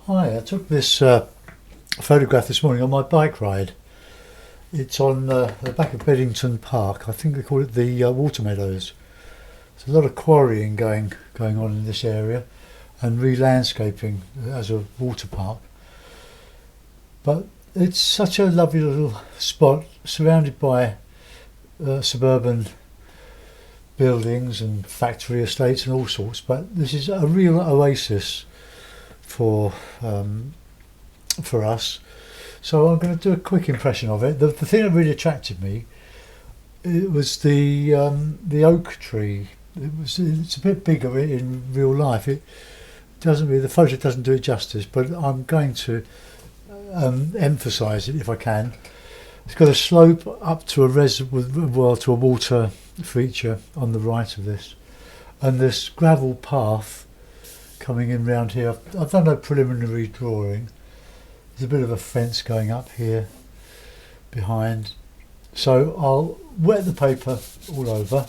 Hi, I took this photograph this morning on my bike ride. It's on the back of Beddington Park. I think they call it the Water Meadows. There's a lot of quarrying going on in this area and re-landscaping as a water park. But it's such a lovely little spot surrounded by suburban buildings and factory estates and all sorts. But this is a real oasis for us. So I'm going to do a quick impression of it. The thing that really attracted me, it was the oak tree. It's a bit bigger in real life. It doesn't really, the photo doesn't do it justice, but I'm going to emphasise it if I can. It's got a slope up to to a water feature on the right of this, and this gravel path coming in round here. I've done a preliminary drawing. There's a bit of a fence going up here behind, so I'll wet the paper all over.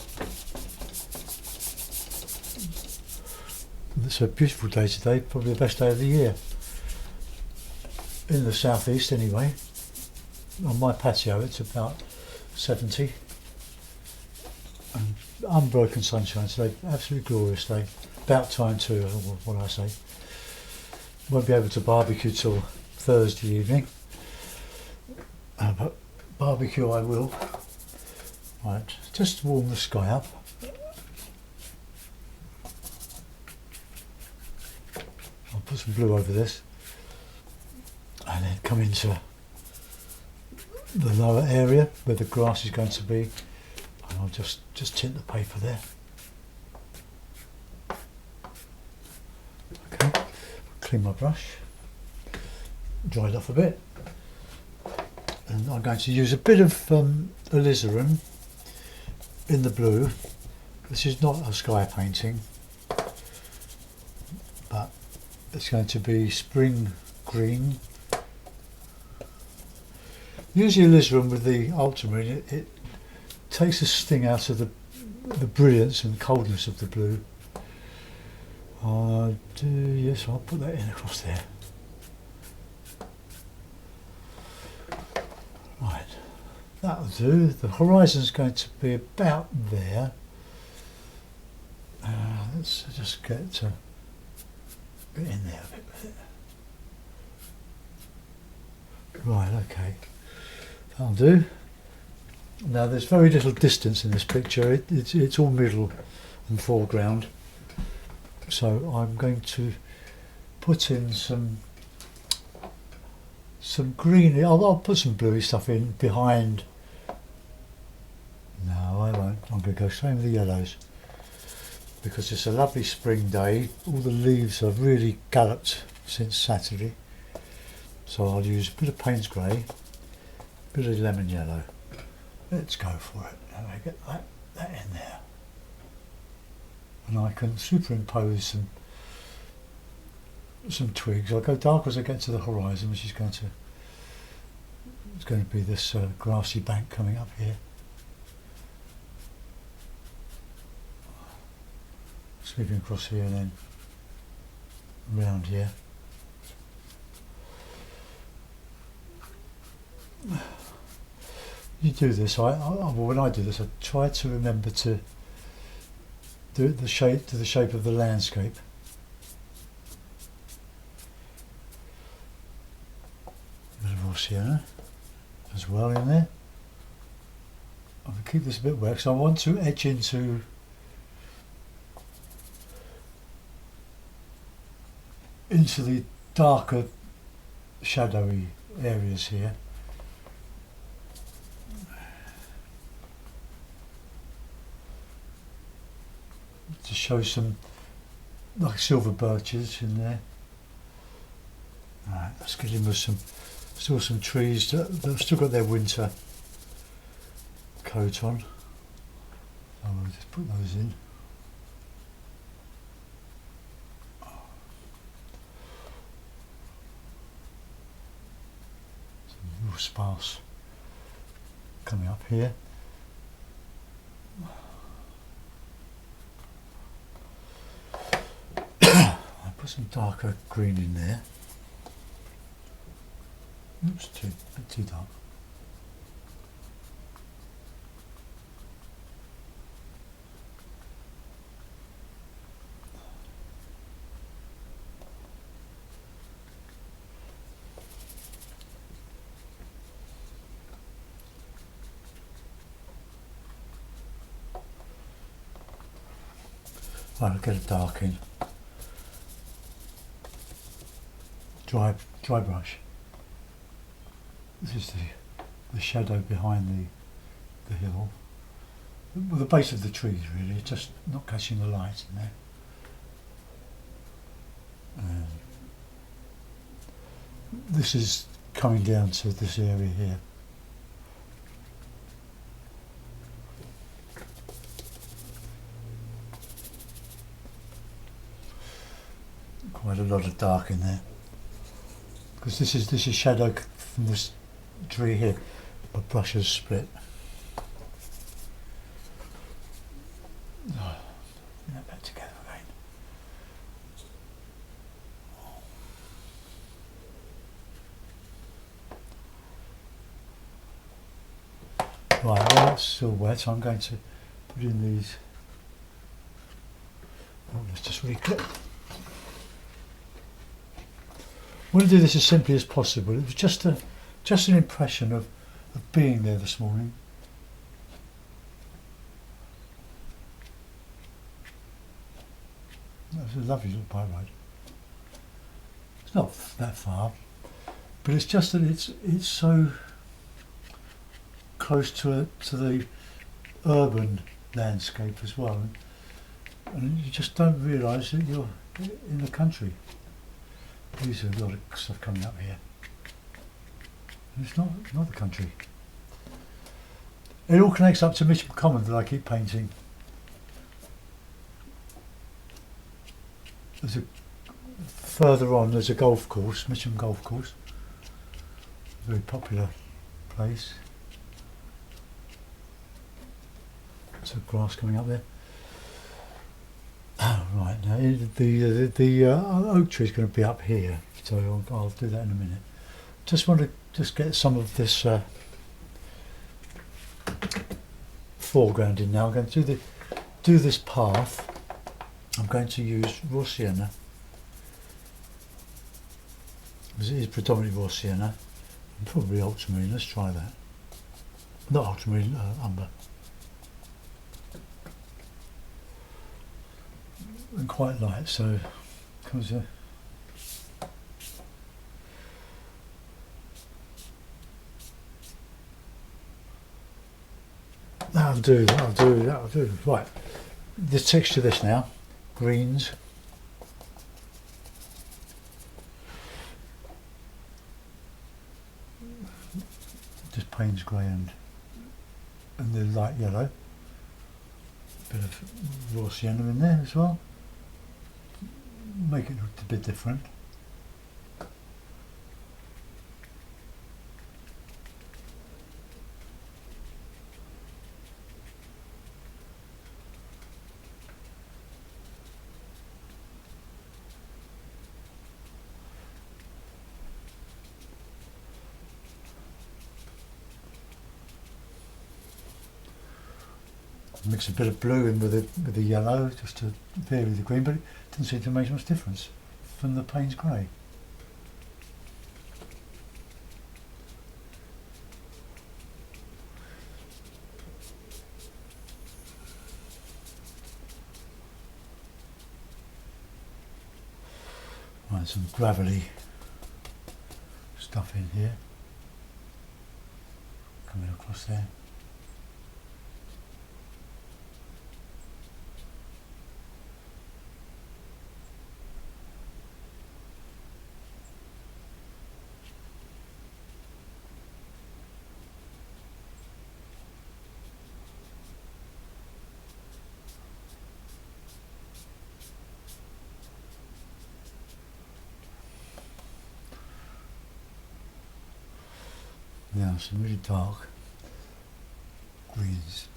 It's a beautiful day today, probably the best day of the year in the southeast anyway. On my patio it's about 70 and unbroken sunshine today, absolutely glorious day. About time too, what I say. Won't be able to barbecue till Thursday evening, but barbecue I will. Right, just to warm the sky up. I'll put some blue over this and then come into the lower area where the grass is going to be, and I'll just tint the paper there. Okay, clean my brush, dry it off a bit, and I'm going to use a bit of alizarin in the blue. This is not a sky painting, but it's going to be spring green. Using alizarin with the ultramarine, it takes the sting out of the brilliance and coldness of the blue. Yes, I'll put that in across there. Right, that'll do. The horizon's going to be about there. Let's just get in there a bit with it. Right, okay. That'll do. Now there's very little distance in this picture. It's all middle and foreground. So I'm going to put in some green. I'll put some bluey stuff in behind. No, I won't. I'm going to go straight with the yellows because it's a lovely spring day. All the leaves have really galloped since Saturday. So I'll use a bit of Payne's grey, a bit of lemon yellow. Let's go for it. And I get that in there. And I can superimpose some twigs. I'll go dark as I get to the horizon, which is going to be this grassy bank coming up here. Sweeping across here and then round here. You do this. When I do this, I try to remember to do it the shape of the landscape. A bit of Oceana as well in there. I'm going to keep this a bit wet because I want to edge into the darker, shadowy areas here. To show some like silver birches in there. Right, let's get in with some trees that have still got their winter coat on. So we'll just put those in. Some real sparse coming up here. Put some darker green in there. Oops, bit too dark. Right, I'll get it dark in. Dry brush. This is the shadow behind the hill. Well, the base of the trees really, just not catching the light in there. This is coming down to this area here. Quite a lot of dark in there. Because this is shadow from this tree here. My brush has split. Oh, bring that back together again. Right, well that's still wet, so I'm going to put in these. Oh, let's just re-clip. I want to do this as simply as possible. It was just an impression of being there this morning. That was a lovely little bike ride. It's not that far, but it's just that it's so close to the urban landscape as well, and you just don't realise that you're in the country. There's a lot of stuff coming up here. It's not the country. It all connects up to Mitcham Common that I keep painting. Further on there's a golf course, Mitcham Golf Course. Very popular place. Some grass coming up there. Right, now the oak tree is going to be up here, so I'll do that in a minute. Just want to get some of this foreground in now. I'm going to do this path. I'm going to use raw sienna. It is predominantly raw sienna, and probably ultramarine. Let's try that. Not ultramarine, umber. And quite light, so comes a that'll do. Right, the texture of this now, greens. Just Payne's grey and the light yellow. Bit of raw sienna in there as well. Make it look a bit different. Mix a bit of blue in with the yellow just to vary the green, but it didn't seem to make much difference from the Payne's grey. Right, some gravelly stuff in here, coming across there. Now some really dark greens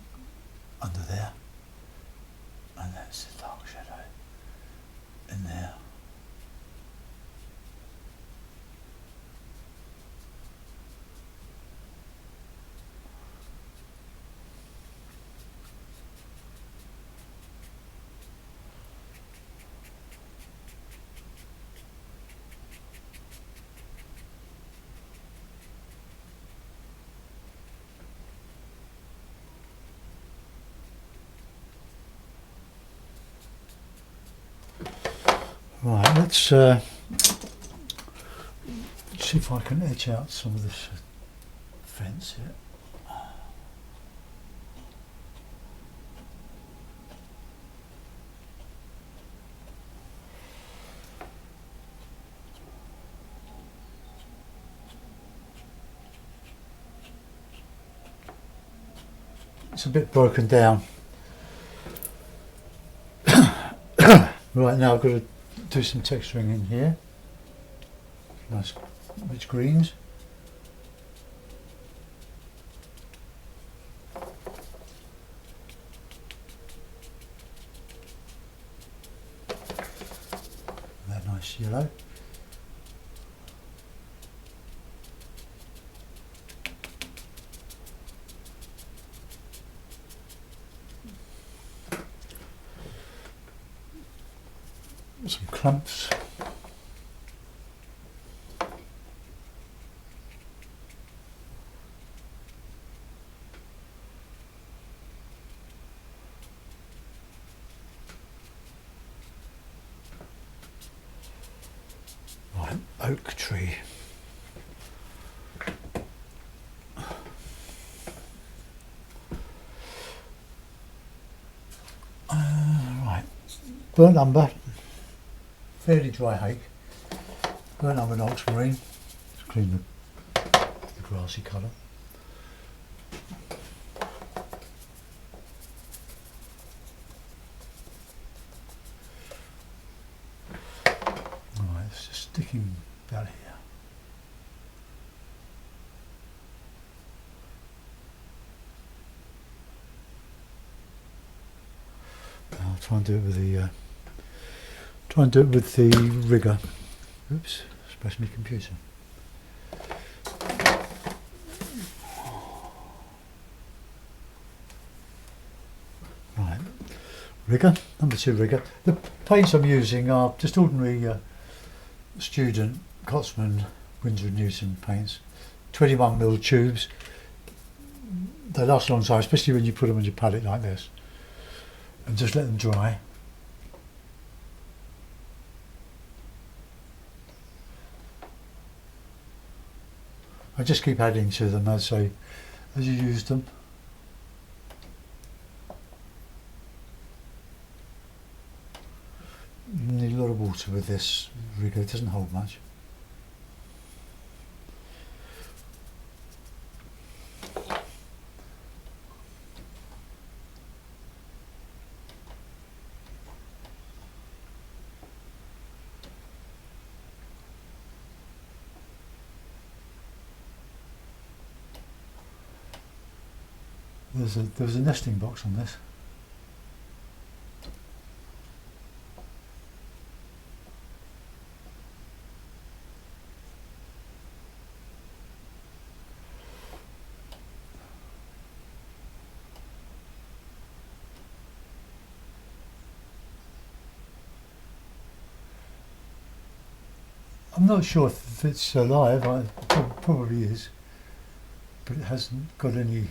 under there, and that's the dark shadow in there. Right, let's see if I can edge out some of this fence here. It's a bit broken down. Right, now I've got to do some texturing in here. Nice rich greens. That nice yellow. Some clumps. Right, oak tree. Right, burnt umber. Fairly dry hake, burnt umber and ultramarine to clean the grassy colour. Alright, it's just sticking about here. I'll try and do it with the rigger. Oops, splashed my computer. Right, rigger, number 2 rigger. The paints I'm using are just ordinary student Cotsman Winsor & Newton paints, 21mm tubes. They last a long time, especially when you put them on your palette like this, and just let them dry. I just keep adding to them as you use them. You need a lot of water with this rigger, it doesn't hold much. There was a nesting box on this. I'm not sure if it's alive, it probably is, but it hasn't got any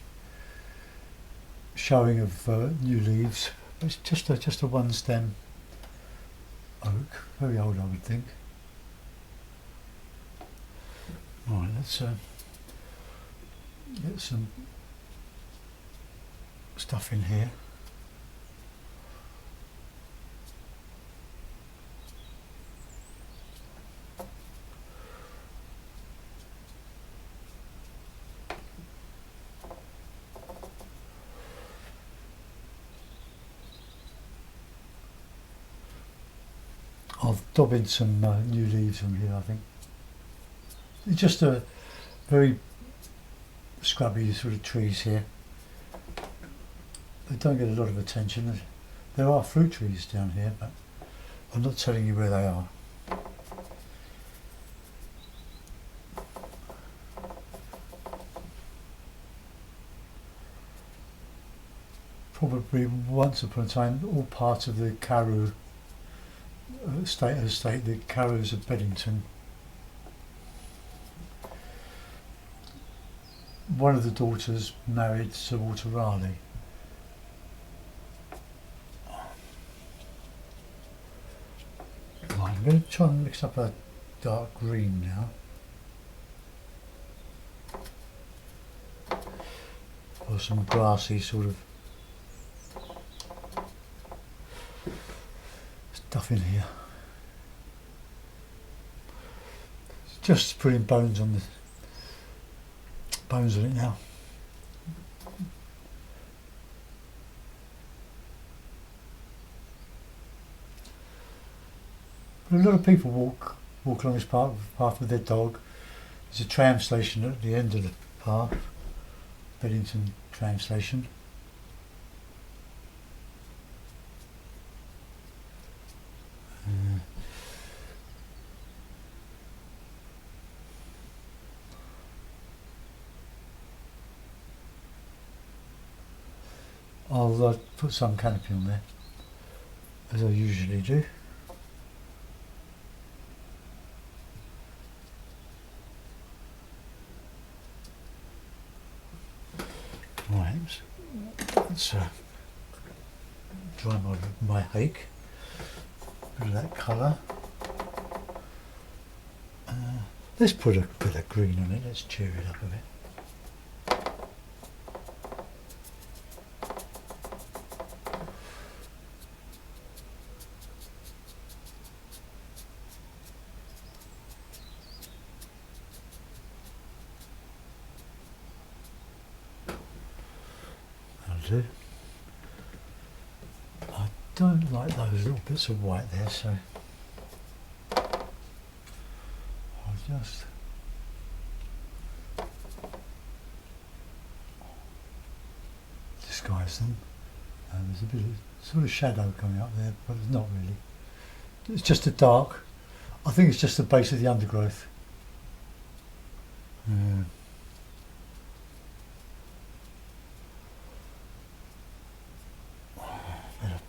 showing of new leaves. It's just a one stem oak, very old I would think. Right, let's get some stuff in here. I'll dob in some new leaves on here, I think. It's just a very scrubby sort of trees here. They don't get a lot of attention. There are fruit trees down here, but I'm not telling you where they are. Probably once upon a time all part of the Carew estate, the Carews of Beddington. One of the daughters married Sir Walter Raleigh. Right, I'm going to try and mix up a dark green now. Or some grassy sort of stuff in here. It's just putting bones on it now. A lot of people walk along this path with their dog. There's a tram station at the end of the path, Beddington tram station. I'll put some canopy on there, as I usually do. Right, let's dry my hake. Bit of that colour. Let's put a bit of green on it. Let's cheer it up a bit. Do. I don't like those little bits of white there, so I'll just disguise them. There's a bit of sort of shadow coming up there, but it's not really. It's just a dark. I think it's just the base of the undergrowth.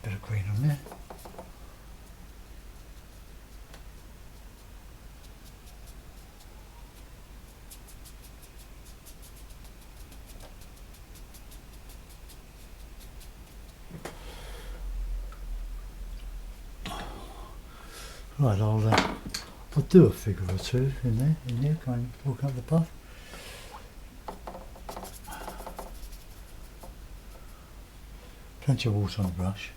Bit of green on there. Right, I'll do a figure or two in here, going walking up the path. Plenty of water on the brush.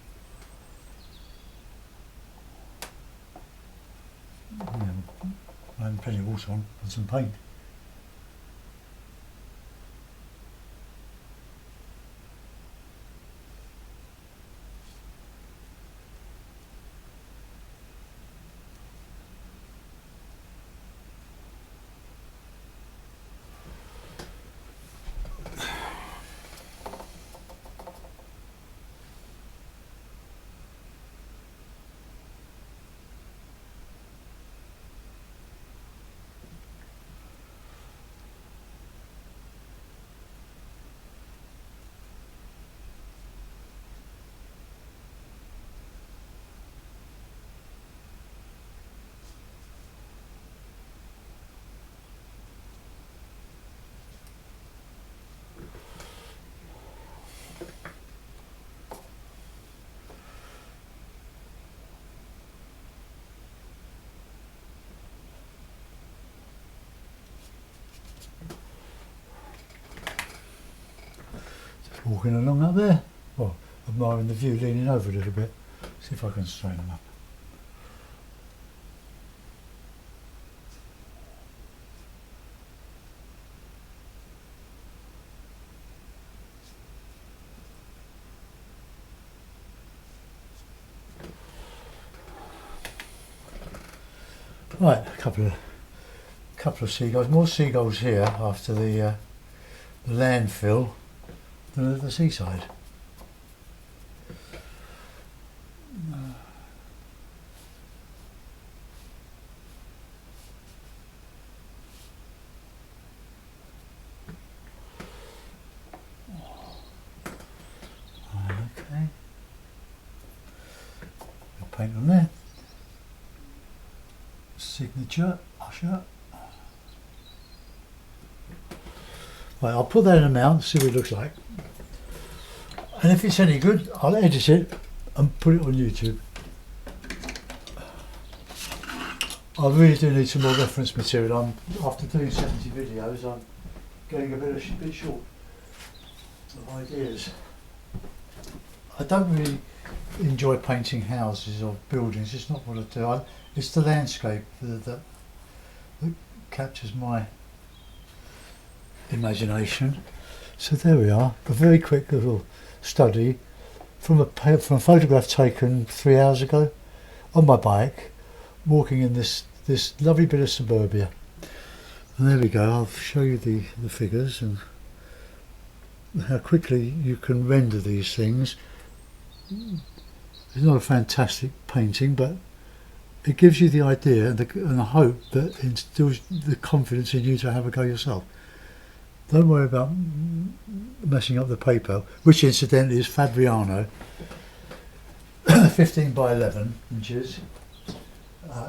And plenty of water on and some paint. Walking along up there, well, admiring the view, leaning over a little bit, see if I can straighten them up. Right, a couple of seagulls, more seagulls here after the landfill than at the seaside. Okay, paint on there. Signature, Usher. Right, I'll put that in a mount, see what it looks like. And if it's any good, I'll edit it and put it on YouTube. I really do need some more reference material. After doing 70 videos, I'm getting a bit short of ideas. I don't really enjoy painting houses or buildings. It's not what I do. It's the landscape that captures my imagination. So there we are, a very quick little study from a photograph taken 3 hours ago on my bike, walking in this lovely bit of suburbia. And there we go. I'll show you the figures and how quickly you can render these things. It's not a fantastic painting, but it gives you the idea and the hope that instills the confidence in you to have a go yourself. Don't worry about messing up the paper, which incidentally is Fabriano, 15 by 11 inches.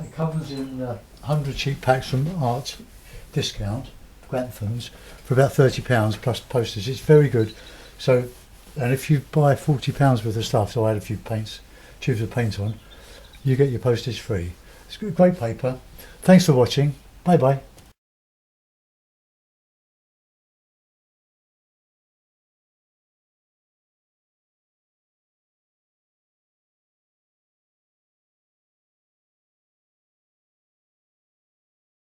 It comes in 100 cheap packs from Art Discount, Granthams, for about £30 plus postage. It's very good. So, and if you buy £40 worth of stuff, so I had a few tubes of paint on, you get your postage free. It's a great paper. Thanks for watching. Bye bye.